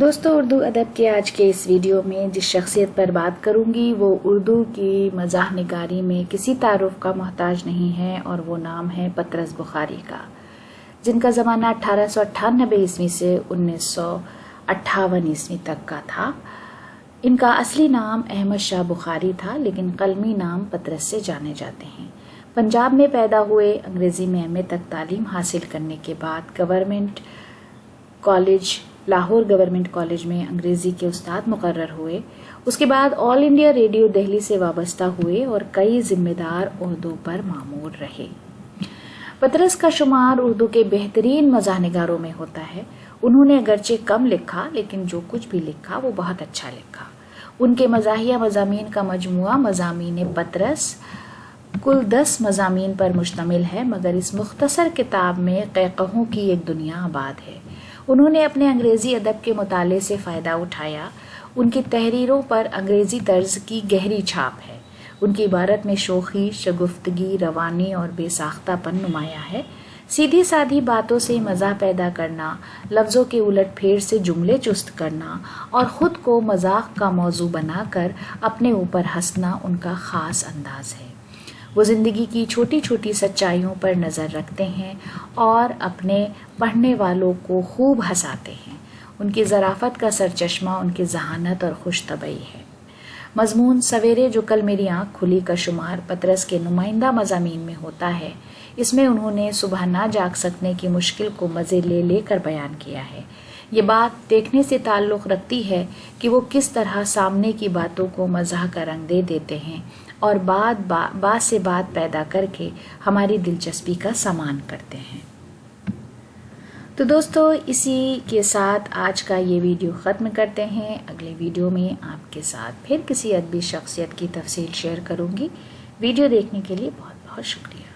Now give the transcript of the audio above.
دوستو، اردو ادب کے آج کے اس ویڈیو میں جس شخصیت پر بات کروں گی وہ اردو کی مزاح نگاری میں کسی تعارف کا محتاج نہیں ہے، اور وہ نام ہے پطرس بخاری کا، جن کا زمانہ 1898 عیسوی سے 1958 عیسوی تک کا تھا۔ ان کا اصلی نام احمد شاہ بخاری تھا، لیکن قلمی نام پطرس سے جانے جاتے ہیں۔ پنجاب میں پیدا ہوئے، انگریزی میں ایم اے تک تعلیم حاصل کرنے کے بعد لاہور گورنمنٹ کالج میں انگریزی کے استاد مقرر ہوئے۔ اس کے بعد آل انڈیا ریڈیو دہلی سے وابستہ ہوئے اور کئی ذمہ دار عہدوں پر مامور رہے۔ پطرس کا شمار اردو کے بہترین مزاح نگاروں میں ہوتا ہے۔ انہوں نے اگرچہ کم لکھا، لیکن جو کچھ بھی لکھا وہ بہت اچھا لکھا۔ ان کے مزاحیہ مضامین کا مجموعہ مضامین پطرس کل 10 مضامین پر مشتمل ہے، مگر اس مختصر کتاب میں قہقہوں کی ایک دنیا آباد ہے۔ انہوں نے اپنے انگریزی ادب کے مطالعے سے فائدہ اٹھایا۔ ان کی تحریروں پر انگریزی طرز کی گہری چھاپ ہے۔ ان کی عبارت میں شوخی، شگفتگی، روانی اور بے ساختہ پن نمایاں ہے۔ سیدھی سادھی باتوں سے مزاح پیدا کرنا، لفظوں کے الٹ پھیر سے جملے چست کرنا اور خود کو مذاق کا موضوع بنا کر اپنے اوپر ہنسنا ان کا خاص انداز ہے۔ وہ زندگی کی چھوٹی چھوٹی سچائیوں پر نظر رکھتے ہیں اور اپنے پڑھنے والوں کو خوب ہنساتے ہیں۔ ان کی ظرافت کا سرچشمہ ان کی ذہانت اور خوش طبعی ہے۔ مضمون سویرے جو کل میری آنکھ کھلی کا شمار پطرس کے نمائندہ مضامین میں ہوتا ہے۔ اس میں انہوں نے صبح نہ جاگ سکنے کی مشکل کو مزے لے لے کر بیان کیا ہے۔ یہ بات دیکھنے سے تعلق رکھتی ہے کہ وہ کس طرح سامنے کی باتوں کو مزاح کا رنگ دے دیتے ہیں اور بات سے بات پیدا کر کے ہماری دلچسپی کا سامان کرتے ہیں۔ تو دوستو، اسی کے ساتھ آج کا یہ ویڈیو ختم کرتے ہیں۔ اگلے ویڈیو میں آپ کے ساتھ پھر کسی ادبی شخصیت کی تفصیل شیئر کروں گی۔ ویڈیو دیکھنے کے لیے بہت بہت شکریہ۔